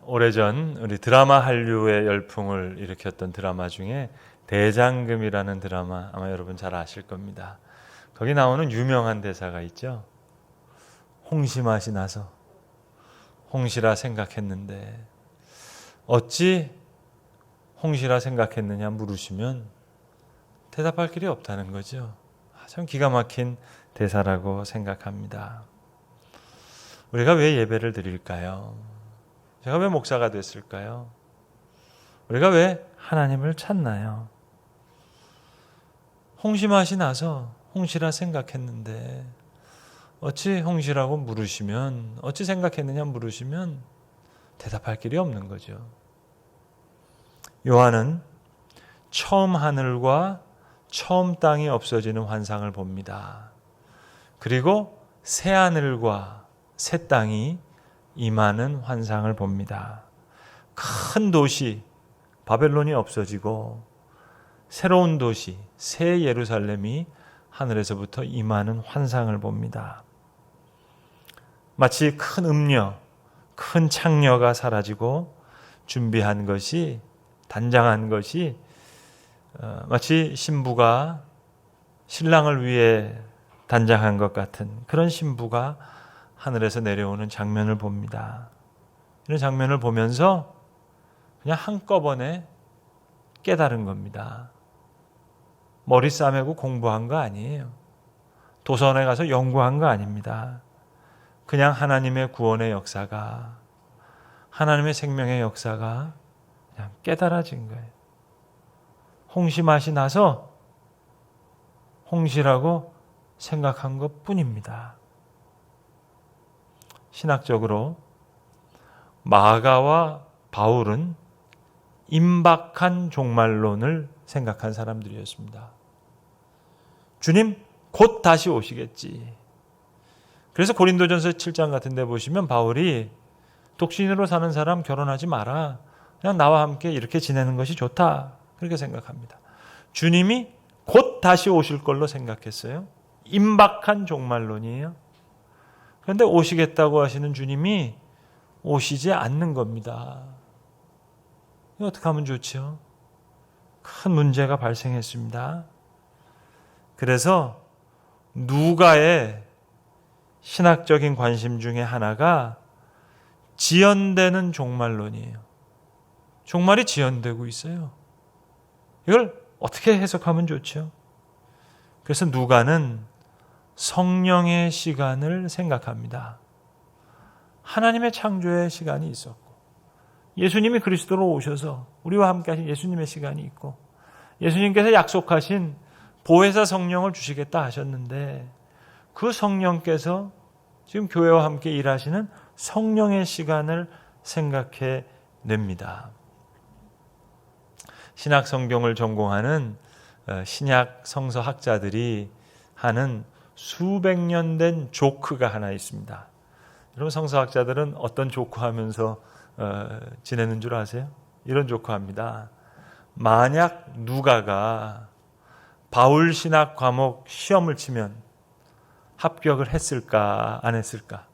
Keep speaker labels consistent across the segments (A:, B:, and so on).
A: 오래전 우리 드라마 한류의 열풍을 일으켰던 드라마 중에 대장금이라는 드라마 아마 여러분 잘 아실 겁니다. 거기 나오는 유명한 대사가 있죠. 홍시 맛이 나서 홍시라 생각했는데 어찌 홍시라 생각했느냐 물으시면 대답할 길이 없다는 거죠. 참 기가 막힌 대사라고 생각합니다. 우리가 왜 예배를 드릴까요? 제가 왜 목사가 됐을까요? 우리가 왜 하나님을 찾나요? 홍시 맛이 나서 홍시라 생각했는데 어찌 홍시라고 물으시면 어찌 생각했느냐 물으시면 대답할 길이 없는 거죠. 요한은 처음 하늘과 처음 땅이 없어지는 환상을 봅니다. 그리고 새 하늘과 새 땅이 임하는 환상을 봅니다. 큰 도시 바벨론이 없어지고 새로운 도시 새 예루살렘이 하늘에서부터 임하는 환상을 봅니다. 마치 큰 음녀, 큰 창녀가 사라지고 준비한 것이 단장한 것이 마치 신부가 신랑을 위해 단장한 것 같은 그런 신부가 하늘에서 내려오는 장면을 봅니다. 이런 장면을 보면서 그냥 한꺼번에 깨달은 겁니다. 머리 싸매고 공부한 거 아니에요. 도서관에 가서 연구한 거 아닙니다. 그냥 하나님의 구원의 역사가, 하나님의 생명의 역사가 그냥 깨달아진 거예요. 홍시 맛이 나서 홍시라고 생각한 것 뿐입니다. 신학적으로 마가와 바울은 임박한 종말론을 생각한 사람들이었습니다. 주님 곧 다시 오시겠지. 그래서 고린도전서 7장 같은 데 보시면 바울이 독신으로 사는 사람 결혼하지 마라. 그냥 나와 함께 이렇게 지내는 것이 좋다. 그렇게 생각합니다. 주님이 곧 다시 오실 걸로 생각했어요. 임박한 종말론이에요. 그런데 오시겠다고 하시는 주님이 오시지 않는 겁니다. 이거 어떻게 하면 좋죠? 큰 문제가 발생했습니다. 그래서 누가의 신학적인 관심 중에 하나가 지연되는 종말론이에요. 종말이 지연되고 있어요. 이걸 어떻게 해석하면 좋죠? 그래서 누가는 성령의 시간을 생각합니다. 하나님의 창조의 시간이 있었고 예수님이 그리스도로 오셔서 우리와 함께 하신 예수님의 시간이 있고 예수님께서 약속하신 보혜사 성령을 주시겠다 하셨는데 그 성령께서 지금 교회와 함께 일하시는 성령의 시간을 생각해 냅니다. 신약 성경을 전공하는 신약 성서학자들이 하는 수백 년 된 조크가 하나 있습니다. 여러분 성서학자들은 어떤 조크하면서 지내는 줄 아세요? 이런 조크합니다. 만약 누가가 바울 신학 과목 시험을 치면 합격을 했을까 안 했을까?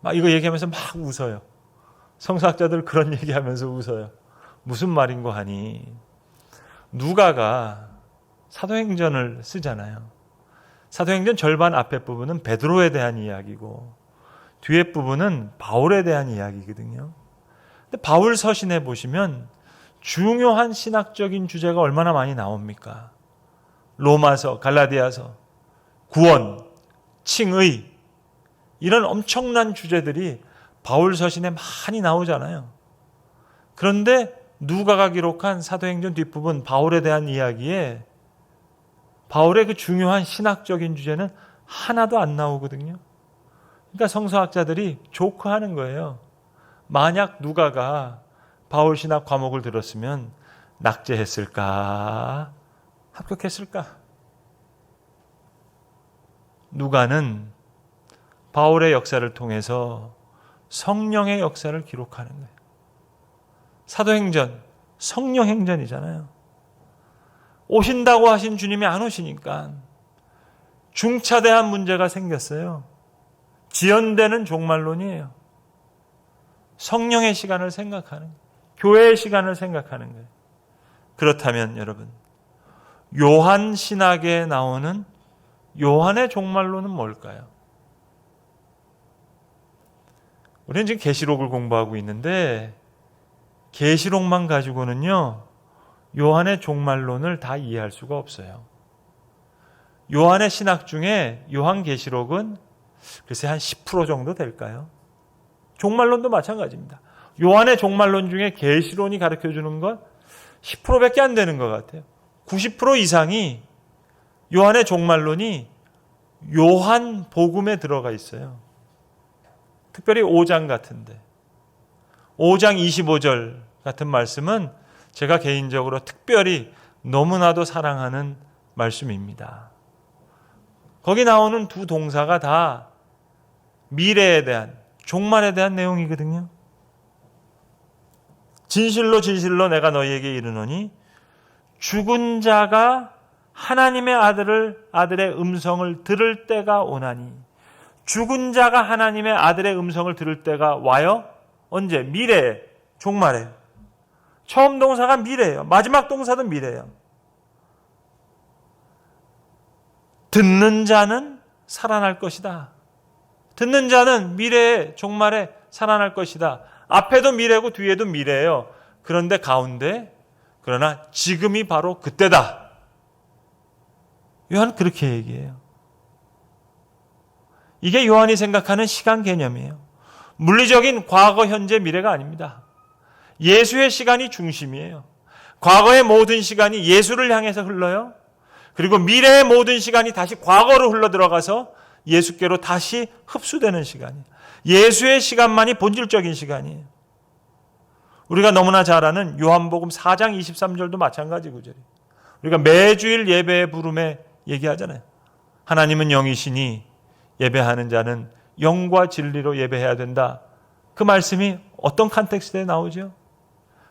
A: 막 이거 얘기하면서 막 웃어요. 성서학자들 그런 얘기하면서 웃어요. 무슨 말인고 하니 누가가 사도행전을 쓰잖아요. 사도행전 절반 앞에 부분은 베드로에 대한 이야기고 뒤에 부분은 바울에 대한 이야기거든요. 근데 바울 서신에 보시면 중요한 신학적인 주제가 얼마나 많이 나옵니까? 로마서, 갈라디아서, 구원, 칭의 이런 엄청난 주제들이 바울 서신에 많이 나오잖아요. 그런데 누가가 기록한 사도행전 뒷부분 바울에 대한 이야기에 바울의 그 중요한 신학적인 주제는 하나도 안 나오거든요. 그러니까 성서학자들이 조크하는 거예요. 만약 누가가 바울 신학 과목을 들었으면 낙제했을까? 합격했을까? 누가는 바울의 역사를 통해서 성령의 역사를 기록하는 거예요. 사도행전, 성령행전이잖아요. 오신다고 하신 주님이 안 오시니까 중차대한 문제가 생겼어요. 지연되는 종말론이에요. 성령의 시간을 생각하는 거예요. 교회의 시간을 생각하는 거예요. 그렇다면 여러분, 요한 신학에 나오는 요한의 종말론은 뭘까요? 우리는 지금 계시록을 공부하고 있는데 계시록만 가지고는요, 요한의 종말론을 다 이해할 수가 없어요. 요한의 신학 중에 요한계시록은 글쎄 한 10% 정도 될까요? 종말론도 마찬가지입니다. 요한의 종말론 중에 계시론이 가르쳐주는 건 10%밖에 안 되는 것 같아요. 90% 이상이 요한의 종말론이 요한 복음에 들어가 있어요. 특별히 5장 같은데 5장 25절 같은 말씀은 제가 개인적으로 특별히 너무나도 사랑하는 말씀입니다. 거기 나오는 두 동사가 다 미래에 대한, 종말에 대한 내용이거든요. 진실로 진실로 내가 너희에게 이르노니 죽은 자가 하나님의 아들의 음성을 들을 때가 오나니. 죽은 자가 하나님의 아들의 음성을 들을 때가 와요? 언제? 미래에, 종말에. 처음 동사가 미래예요. 마지막 동사도 미래예요. 듣는 자는 살아날 것이다. 듣는 자는 미래에, 종말에 살아날 것이다. 앞에도 미래고 뒤에도 미래예요. 그런데 가운데, 그러나 지금이 바로 그때다. 요한은 그렇게 얘기해요. 이게 요한이 생각하는 시간 개념이에요. 물리적인 과거, 현재, 미래가 아닙니다. 예수의 시간이 중심이에요. 과거의 모든 시간이 예수를 향해서 흘러요. 그리고 미래의 모든 시간이 다시 과거로 흘러들어가서 예수께로 다시 흡수되는 시간이에요. 예수의 시간만이 본질적인 시간이에요. 우리가 너무나 잘 아는 요한복음 4장 23절도 마찬가지 구절이에요. 우리가 매주일 예배의 부름에 얘기하잖아요. 하나님은 영이시니 예배하는 자는 영과 진리로 예배해야 된다. 그 말씀이 어떤 컨텍스트에 나오죠?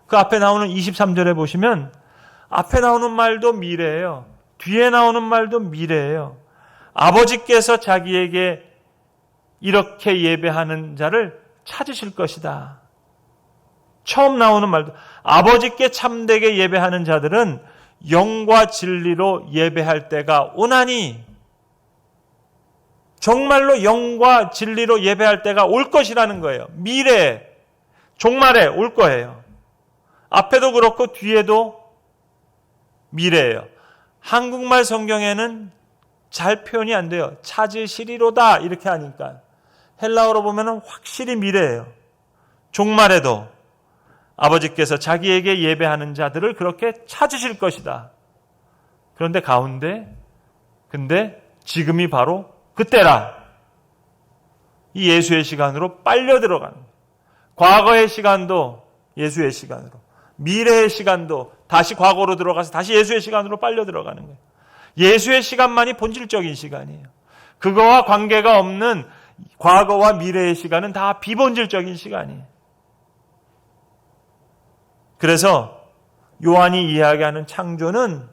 A: 그 앞에 나오는 23절에 보시면 앞에 나오는 말도 미래예요. 뒤에 나오는 말도 미래예요. 아버지께서 자기에게 이렇게 예배하는 자를 찾으실 것이다. 처음 나오는 말도 아버지께 참되게 예배하는 자들은 영과 진리로 예배할 때가 오나니, 정말로 영과 진리로 예배할 때가 올 것이라는 거예요. 미래에, 종말에 올 거예요. 앞에도 그렇고 뒤에도 미래예요. 한국말 성경에는 잘 표현이 안 돼요. 찾으시리로다 이렇게 하니까. 헬라어로 보면 확실히 미래예요. 종말에도 아버지께서 자기에게 예배하는 자들을 그렇게 찾으실 것이다. 그런데 가운데 근데 지금이 바로 그때라. 이 예수의 시간으로 빨려 들어가는 거예요. 과거의 시간도 예수의 시간으로, 미래의 시간도 다시 과거로 들어가서 다시 예수의 시간으로 빨려 들어가는 거예요. 예수의 시간만이 본질적인 시간이에요. 그거와 관계가 없는 과거와 미래의 시간은 다 비본질적인 시간이에요. 그래서 요한이 이야기하는 창조는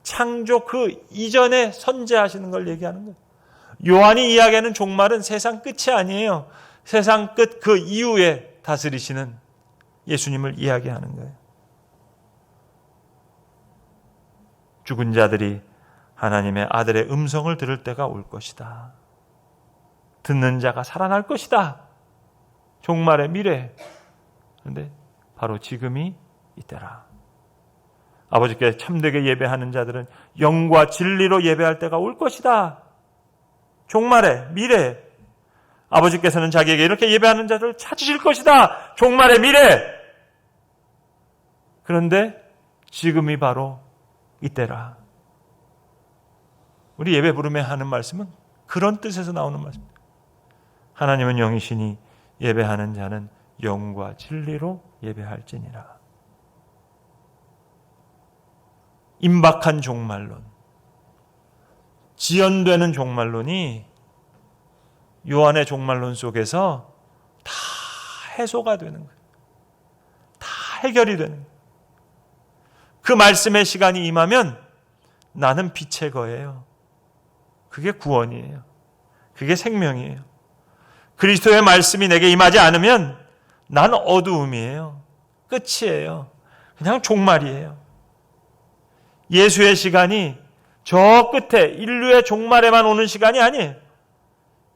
A: 창조 그 이전에 선재하시는 걸 얘기하는 거예요. 요한이 이야기하는 종말은 세상 끝이 아니에요. 세상 끝 그 이후에 다스리시는 예수님을 이야기하는 거예요. 죽은 자들이 하나님의 아들의 음성을 들을 때가 올 것이다. 듣는 자가 살아날 것이다. 종말의 미래. 그런데 바로 지금이 이때라. 아버지께 참되게 예배하는 자들은 영과 진리로 예배할 때가 올 것이다. 종말의 미래. 아버지께서는 자기에게 이렇게 예배하는 자들을 찾으실 것이다. 종말의 미래. 그런데 지금이 바로 이때라. 우리 예배 부름에 하는 말씀은 그런 뜻에서 나오는 말씀입니다. 하나님은 영이시니 예배하는 자는 영과 진리로 예배할지니라. 임박한 종말론, 지연되는 종말론이 요한의 종말론 속에서 다 해소가 되는 거예요. 다 해결이 되는 거예요. 그 말씀의 시간이 임하면 나는 빛의 거예요. 그게 구원이에요. 그게 생명이에요. 그리스도의 말씀이 내게 임하지 않으면 난 어두움이에요. 끝이에요. 그냥 종말이에요. 예수의 시간이 저 끝에 인류의 종말에만 오는 시간이 아니에요.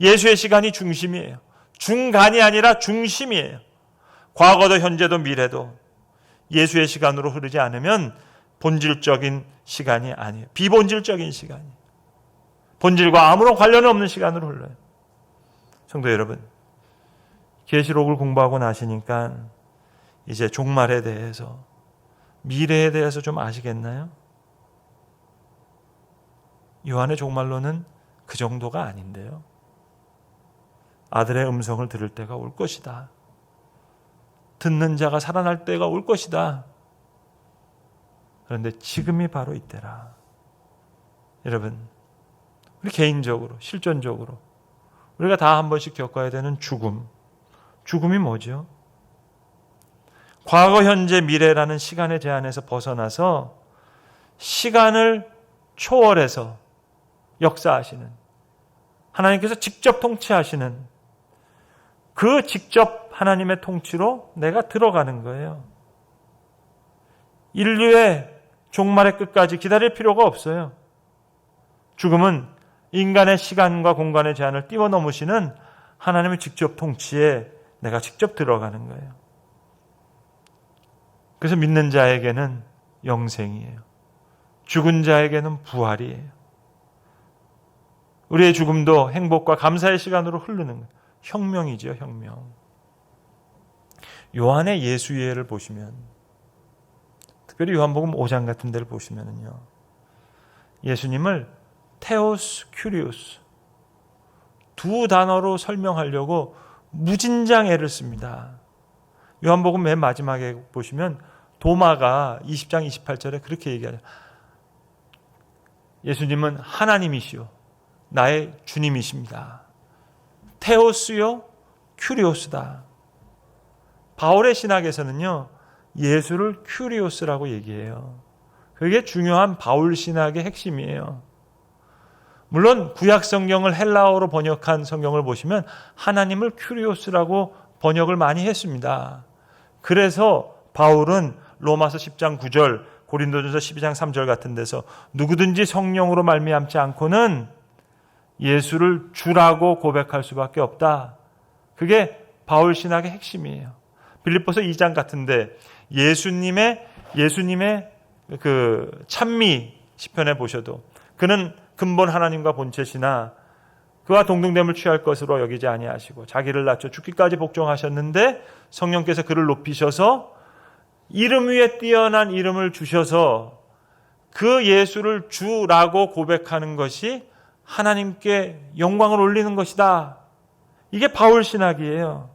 A: 예수의 시간이 중심이에요. 중간이 아니라 중심이에요. 과거도 현재도 미래도 예수의 시간으로 흐르지 않으면 본질적인 시간이 아니에요. 비본질적인 시간이에요. 본질과 아무런 관련 없는 시간으로 흘러요. 성도 여러분, 계시록을 공부하고 나시니까 이제 종말에 대해서, 미래에 대해서 좀 아시겠나요? 요한의 종말론은 그 정도가 아닌데요. 아들의 음성을 들을 때가 올 것이다. 듣는 자가 살아날 때가 올 것이다. 그런데 지금이 바로 이때라. 여러분, 우리 개인적으로, 실존적으로 우리가 다 한 번씩 겪어야 되는 죽음. 죽음이 뭐죠? 과거, 현재, 미래라는 시간의 제한에서 벗어나서 시간을 초월해서 역사하시는, 하나님께서 직접 통치하시는 그 직접 하나님의 통치로 내가 들어가는 거예요. 인류의 종말의 끝까지 기다릴 필요가 없어요. 죽음은 인간의 시간과 공간의 제한을 뛰어넘으시는 하나님의 직접 통치에 내가 직접 들어가는 거예요. 그래서 믿는 자에게는 영생이에요. 죽은 자에게는 부활이에요. 우리의 죽음도 행복과 감사의 시간으로 흐르는 거예요. 혁명이죠, 혁명. 요한의 예수예를 보시면, 특별히 요한복음 5장 같은 데를 보시면요, 예수님을 테오스 큐리오스 두 단어로 설명하려고 무진장 애를 씁니다. 요한복음 맨 마지막에 보시면 도마가 20장 28절에 그렇게 얘기하죠. 예수님은 하나님이시요 나의 주님이십니다. 테오스요 큐리오스다. 바울의 신학에서는요, 예수를 큐리오스라고 얘기해요. 그게 중요한 바울 신학의 핵심이에요. 물론 구약 성경을 헬라어로 번역한 성경을 보시면 하나님을 큐리오스라고 번역을 많이 했습니다. 그래서 바울은 로마서 10장 9절, 고린도전서 12장 3절 같은 데서 누구든지 성령으로 말미암지 않고는 예수를 주라고 고백할 수밖에 없다. 그게 바울 신학의 핵심이에요. 빌립보서 2장 같은데 예수님의 그 찬미 시편에 보셔도 그는 근본 하나님과 본체시나 그와 동등됨을 취할 것으로 여기지 아니하시고 자기를 낮춰 죽기까지 복종하셨는데 성령께서 그를 높이셔서 이름 위에 뛰어난 이름을 주셔서 그 예수를 주라고 고백하는 것이 하나님께 영광을 올리는 것이다. 이게 바울 신학이에요.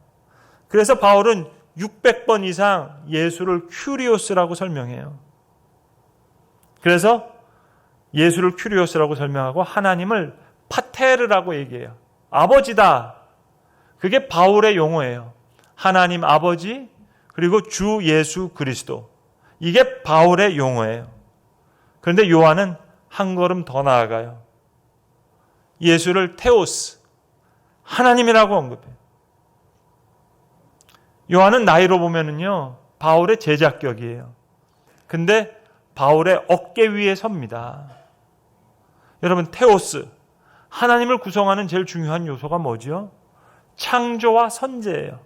A: 그래서 바울은 600번 이상 예수를 큐리오스라고 설명해요. 그래서 예수를 큐리오스라고 설명하고 하나님을 파테르라고 얘기해요. 아버지다. 그게 바울의 용어예요. 하나님 아버지 그리고 주 예수 그리스도. 이게 바울의 용어예요. 그런데 요한은 한 걸음 더 나아가요. 예수를 테오스, 하나님이라고 언급해요. 요한은 나이로 보면은요, 바울의 제자격이에요. 근데 바울의 어깨 위에 섭니다. 여러분, 테오스, 하나님을 구성하는 제일 중요한 요소가 뭐죠? 창조와 선제예요.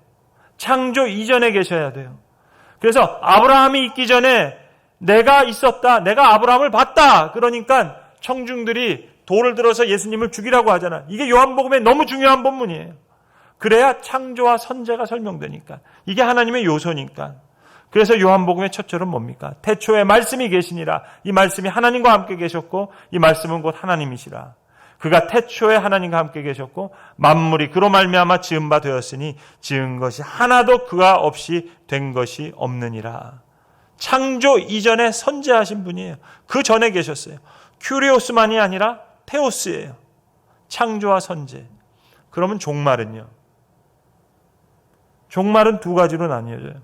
A: 창조 이전에 계셔야 돼요. 그래서 아브라함이 있기 전에 내가 있었다, 내가 아브라함을 봤다. 그러니까 청중들이 돌을 들어서 예수님을 죽이라고 하잖아. 이게 요한복음의 너무 중요한 본문이에요. 그래야 창조와 선제가 설명되니까. 이게 하나님의 요소니까. 그래서 요한복음의 첫 절은 뭡니까? 태초에 말씀이 계시니라. 이 말씀이 하나님과 함께 계셨고 이 말씀은 곧 하나님이시라. 그가 태초에 하나님과 함께 계셨고 만물이 그로 말미암아 지은 바 되었으니 지은 것이 하나도 그가 없이 된 것이 없느니라. 창조 이전에 선제하신 분이에요. 그 전에 계셨어요. 큐리오스만이 아니라 테오스예요. 창조와 선제. 그러면 종말은요? 종말은 두 가지로 나뉘어져요.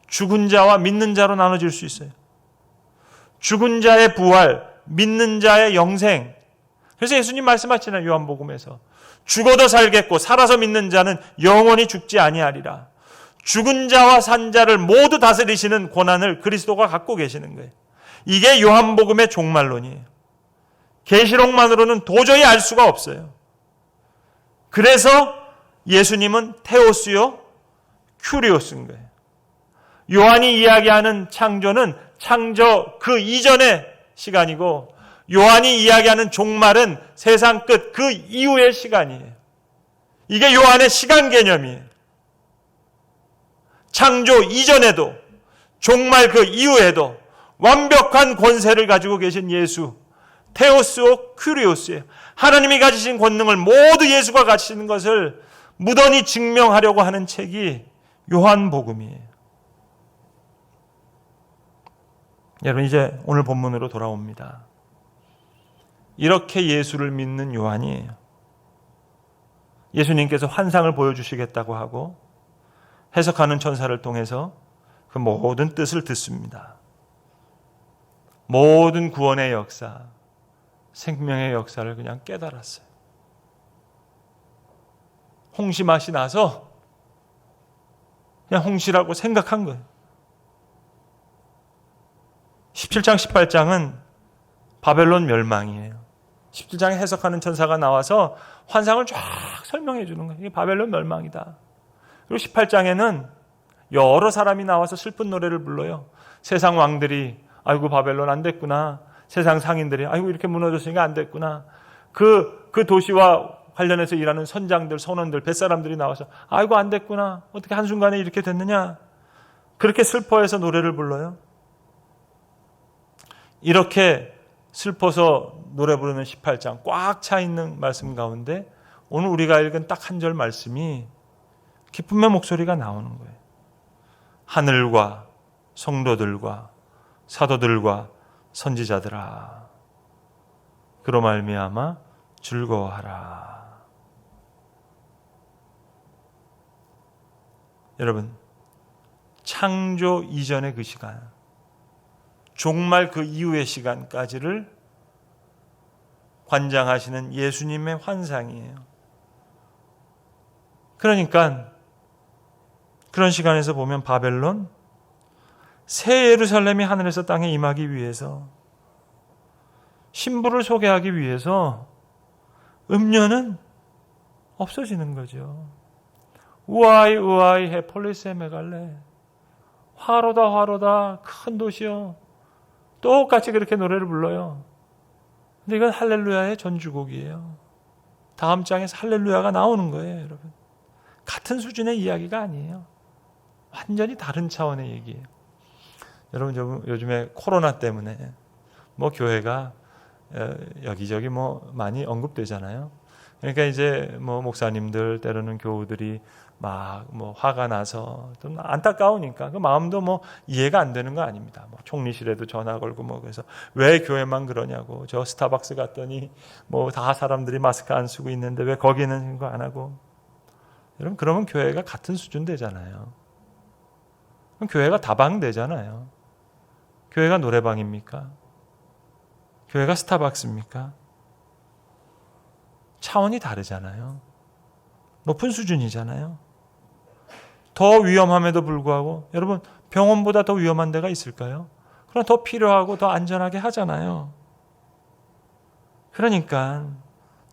A: 죽은 자와 믿는 자로 나눠질 수 있어요. 죽은 자의 부활, 믿는 자의 영생. 그래서 예수님 말씀하시잖아요. 요한복음에서. 죽어도 살겠고 살아서 믿는 자는 영원히 죽지 아니하리라. 죽은 자와 산 자를 모두 다스리시는 권한을 그리스도가 갖고 계시는 거예요. 이게 요한복음의 종말론이에요. 계시록만으로는 도저히 알 수가 없어요. 그래서 예수님은 테오스요 큐리오스인 거예요. 요한이 이야기하는 창조는 창조 그 이전의 시간이고, 요한이 이야기하는 종말은 세상 끝 그 이후의 시간이에요. 이게 요한의 시간 개념이에요. 창조 이전에도 종말 그 이후에도 완벽한 권세를 가지고 계신 예수, 테오스오 큐리오스예요. 하나님이 가지신 권능을 모두 예수가 가지시는 것을 무던히 증명하려고 하는 책이 요한복음이에요. 여러분, 이제 오늘 본문으로 돌아옵니다. 이렇게 예수를 믿는 요한이 예수님께서 환상을 보여주시겠다고 하고 해석하는 천사를 통해서 그 모든 뜻을 듣습니다. 모든 구원의 역사, 생명의 역사를 그냥 깨달았어요. 홍시 맛이 나서 그냥 홍시라고 생각한 거예요. 17장, 18장은 바벨론 멸망이에요. 17장에 해석하는 천사가 나와서 환상을 쫙 설명해 주는 거예요. 이게 바벨론 멸망이다. 그리고 18장에는 여러 사람이 나와서 슬픈 노래를 불러요. 세상 왕들이 아이고 바벨론 안 됐구나. 세상 상인들이 아이고 이렇게 무너졌으니까 안 됐구나. 그 도시와 관련해서 일하는 선장들, 선원들, 뱃사람들이 나와서 아이고 안 됐구나. 어떻게 한순간에 이렇게 됐느냐. 그렇게 슬퍼해서 노래를 불러요. 이렇게 슬퍼서 노래 부르는 18장 꽉 차 있는 말씀 가운데 오늘 우리가 읽은 딱 한 절 말씀이 기쁨의 목소리가 나오는 거예요. 하늘과 성도들과 사도들과 선지자들아, 그로 말미암아 즐거워하라. 여러분, 창조 이전의 그 시간, 종말 그 이후의 시간까지를 관장하시는 예수님의 환상이에요. 그러니까 그런 시간에서 보면 바벨론, 새 예루살렘이 하늘에서 땅에 임하기 위해서, 신부를 소개하기 위해서 음료는 없어지는 거죠. 우아이 우아이 해 폴리스에 메갈레, 화로다 화로다 큰 도시요. 똑같이 그렇게 노래를 불러요. 근데 이건 할렐루야의 전주곡이에요. 다음 장에서 할렐루야가 나오는 거예요, 여러분. 같은 수준의 이야기가 아니에요. 완전히 다른 차원의 얘기예요. 여러분, 요즘에 코로나 때문에 뭐 교회가 여기저기 뭐 많이 언급되잖아요. 그러니까 이제 뭐 목사님들, 때로는 교우들이 막 뭐 화가 나서 좀 안타까우니까 그 마음도 뭐 이해가 안 되는 거 아닙니다. 뭐 총리실에도 전화 걸고 뭐 그래서 왜 교회만 그러냐고, 저 스타벅스 갔더니 뭐 다 사람들이 마스크 안 쓰고 있는데 왜 거기는 그거 안 하고. 여러분, 그러면 교회가 같은 수준 되잖아요. 그럼 교회가 다방 되잖아요. 교회가 노래방입니까? 교회가 스타벅스입니까? 차원이 다르잖아요. 높은 수준이잖아요. 더 위험함에도 불구하고, 여러분, 병원보다 더 위험한 데가 있을까요? 그럼 더 필요하고 더 안전하게 하잖아요. 그러니까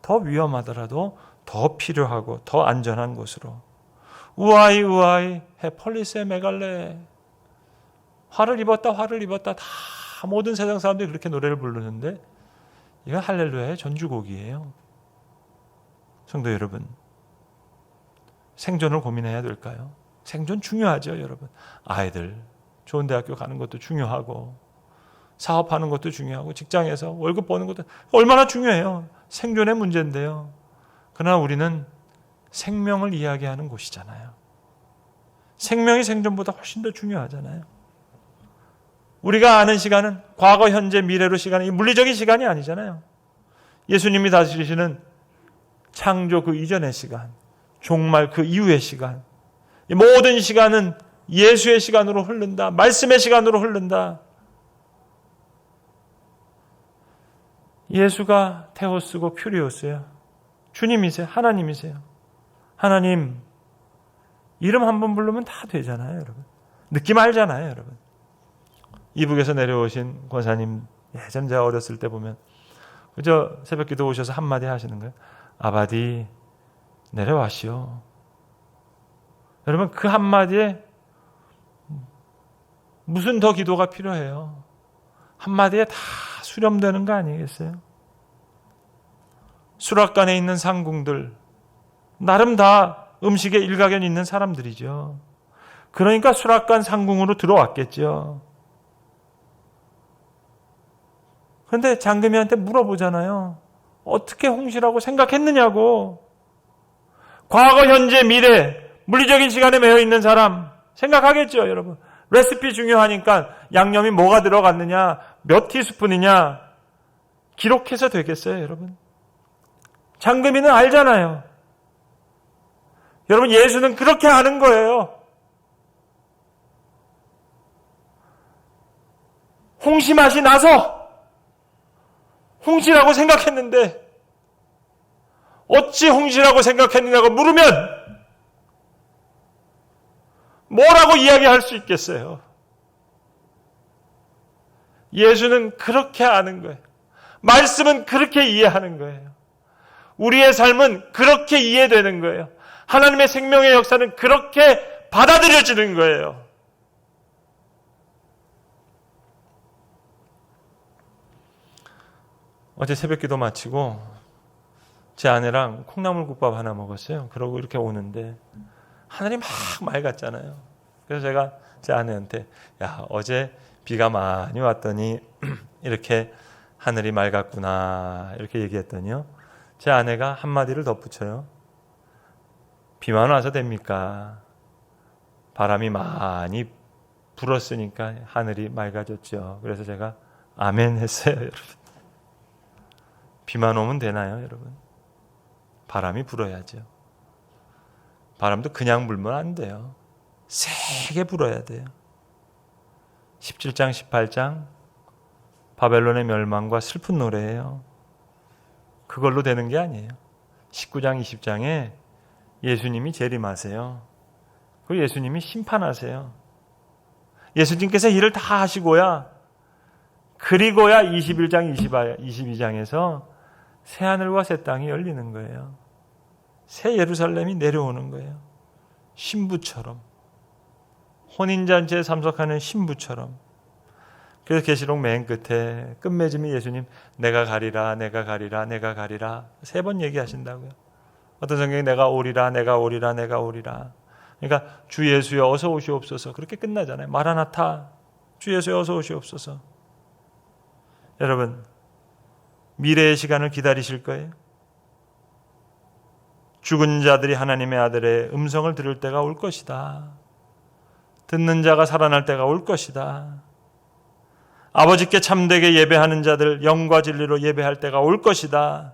A: 더 위험하더라도 더 필요하고 더 안전한 곳으로. 우아이 우아이 해 폴리스에 메갈레, 화를 입었다 다 모든 세상 사람들이 그렇게 노래를 부르는데 이건 할렐루야의 전주곡이에요. 성도 여러분, 생존을 고민해야 될까요? 생존 중요하죠, 여러분. 아이들 좋은 대학교 가는 것도 중요하고, 사업하는 것도 중요하고, 직장에서 월급 버는 것도 얼마나 중요해요. 생존의 문제인데요. 그러나 우리는 생명을 이야기하는 곳이잖아요. 생명이 생존보다 훨씬 더 중요하잖아요. 우리가 아는 시간은 과거, 현재, 미래로 시간이 물리적인 시간이 아니잖아요. 예수님이 다스리시는 창조 그 이전의 시간, 종말 그 이후의 시간, 이 모든 시간은 예수의 시간으로 흐른다. 말씀의 시간으로 흐른다. 예수가 테오스고 큐리오스예요. 주님이세요. 하나님이세요. 하나님, 이름 한 번 부르면 다 되잖아요, 여러분. 느낌 알잖아요, 여러분. 이북에서 내려오신 권사님, 예전 제가 어렸을 때 보면 그저 새벽기도 오셔서 한마디 하시는 거예요. 아바디 내려와시오. 여러분, 그 한마디에 무슨 더 기도가 필요해요? 한마디에 다 수렴되는 거 아니겠어요? 수락관에 있는 상궁들, 나름 다 음식에 일가견 있는 사람들이죠. 그러니까 수락관 상궁으로 들어왔겠죠. 그런데 장금이한테 물어보잖아요. 어떻게 홍시라고 생각했느냐고. 과거, 현재, 미래, 물리적인 시간에 매여 있는 사람 생각하겠죠, 여러분. 레시피 중요하니까 양념이 뭐가 들어갔느냐, 몇 티스푼이냐 기록해서 되겠어요, 여러분? 장금이는 알잖아요. 여러분, 예수는 그렇게 아는 거예요. 홍시 맛이 나서 홍시라고 생각했는데 어찌 홍시라고 생각했느냐고 물으면 뭐라고 이야기할 수 있겠어요? 예수는 그렇게 아는 거예요. 말씀은 그렇게 이해하는 거예요. 우리의 삶은 그렇게 이해되는 거예요. 하나님의 생명의 역사는 그렇게 받아들여지는 거예요. 어제 새벽기도 마치고 제 아내랑 콩나물국밥 하나 먹었어요. 그러고 이렇게 오는데 하늘이 막 맑았잖아요. 그래서 제가 제 아내한테 야, 어제 비가 많이 왔더니 이렇게 하늘이 맑았구나 이렇게 얘기했더니요. 제 아내가 한마디를 덧붙여요. 비만 와서 됩니까? 바람이 많이 불었으니까 하늘이 맑아졌죠. 그래서 제가 아멘 했어요, 여러분. 비만 오면 되나요, 여러분? 바람이 불어야죠. 바람도 그냥 불면 안 돼요. 세게 불어야 돼요. 17장, 18장 바벨론의 멸망과 슬픈 노래예요. 그걸로 되는 게 아니에요. 19장, 20장에 예수님이 재림하세요. 그리고 예수님이 심판하세요. 예수님께서 일을 다 하시고야 그리고야 21장, 22장에서 새 하늘과 새 땅이 열리는 거예요. 새 예루살렘이 내려오는 거예요. 신부처럼. 혼인잔치에 참석하는 신부처럼. 그래서 계시록 맨 끝에 끝맺음이 예수님 내가 가리라 내가 가리라 내가 가리라 3번 얘기하신다고요. 어떤 성경에 내가 오리라 내가 오리라 내가 오리라. 그러니까 주 예수여 어서 오시옵소서 그렇게 끝나잖아요. 마라나타 주 예수여 어서 오시옵소서. 여러분 미래의 시간을 기다리실 거예요. 죽은 자들이 하나님의 아들의 음성을 들을 때가 올 것이다. 듣는 자가 살아날 때가 올 것이다. 아버지께 참되게 예배하는 자들 영과 진리로 예배할 때가 올 것이다.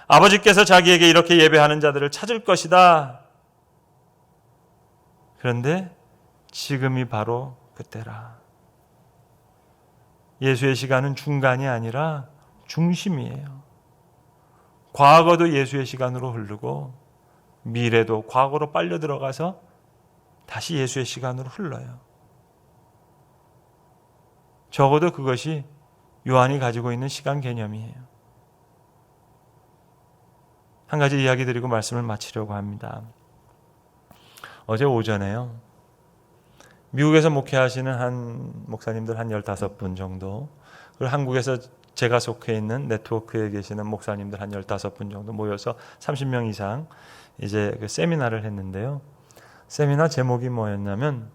A: 아버지께서 자기에게 이렇게 예배하는 자들을 찾을 것이다. 그런데 지금이 바로 그때라. 예수의 시간은 중간이 아니라 중심이에요. 과거도 예수의 시간으로 흐르고 미래도 과거로 빨려 들어가서 다시 예수의 시간으로 흘러요. 적어도 그것이 요한이 가지고 있는 시간 개념이에요. 한 가지 이야기 드리고 말씀을 마치려고 합니다. 어제 오전에요. 미국에서 목회하시는 한 목사님들 한 15분 정도, 그리고 한국에서 제가 속해 있는 네트워크에 계시는 목사님들 한 15분 정도 모여서 30명 이상 이제 그 세미나를 했는데요. 세미나 제목이 뭐였냐면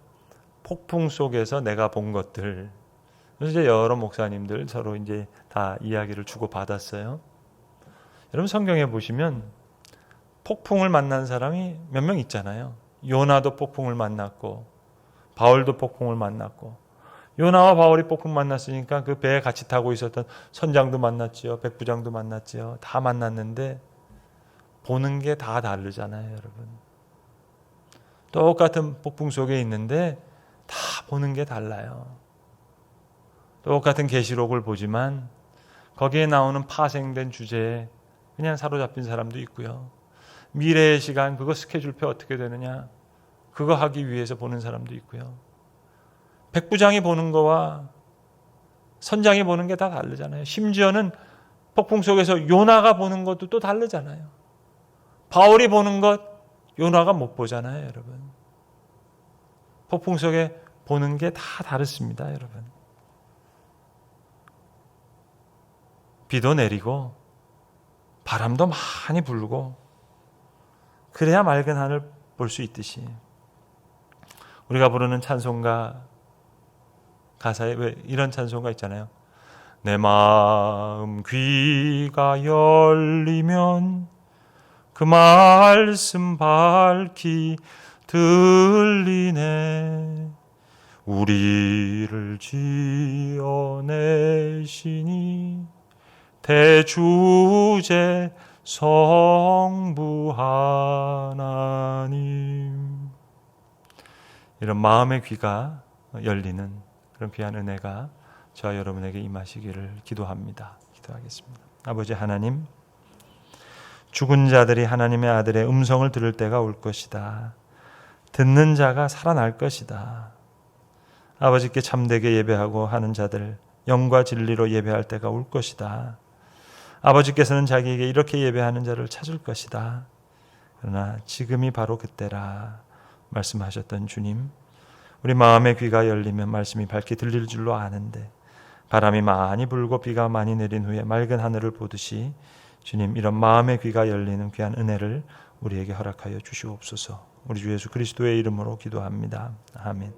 A: 폭풍 속에서 내가 본 것들. 그래서 이제 여러 목사님들 서로 이제 다 이야기를 주고 받았어요. 여러분 성경에 보시면 폭풍을 만난 사람이 몇 명 있잖아요. 요나도 폭풍을 만났고 바울도 폭풍을 만났고 요나와 바울이 폭풍 만났으니까 그 배에 같이 타고 있었던 선장도 만났지요. 백부장도 만났지요. 다 만났는데 보는 게 다 다르잖아요, 여러분. 똑같은 폭풍 속에 있는데 다 보는 게 달라요. 똑같은 계시록을 보지만 거기에 나오는 파생된 주제에 그냥 사로잡힌 사람도 있고요. 미래의 시간 그거 스케줄표 어떻게 되느냐 그거 하기 위해서 보는 사람도 있고요. 백부장이 보는 거와 선장이 보는 게 다 다르잖아요. 심지어는 폭풍 속에서 요나가 보는 것도 또 다르잖아요. 바울이 보는 것 요나가 못 보잖아요, 여러분. 폭풍 속에 보는 게 다 다릅니다, 여러분. 비도 내리고 바람도 많이 불고 그래야 맑은 하늘 볼 수 있듯이 우리가 부르는 찬송가 가사에 왜 이런 찬송가 있잖아요. 내 마음 귀가 열리면 그 말씀 밝히 들리네. 우리를 지어내시니 대주제 성부 하나님. 이런 마음의 귀가 열리는 그런 귀한 은혜가 저와 여러분에게 임하시기를 기도합니다. 기도하겠습니다. 아버지 하나님, 죽은 자들이 하나님의 아들의 음성을 들을 때가 올 것이다. 듣는 자가 살아날 것이다. 아버지께 참되게 예배하고 하는 자들, 영과 진리로 예배할 때가 올 것이다. 아버지께서는 자기에게 이렇게 예배하는 자를 찾을 것이다. 그러나 지금이 바로 그때라 말씀하셨던 주님, 우리 마음의 귀가 열리면 말씀이 밝게 들릴 줄로 아는데 바람이 많이 불고 비가 많이 내린 후에 맑은 하늘을 보듯이 주님, 이런 마음의 귀가 열리는 귀한 은혜를 우리에게 허락하여 주시옵소서. 우리 주 예수 그리스도의 이름으로 기도합니다. 아멘.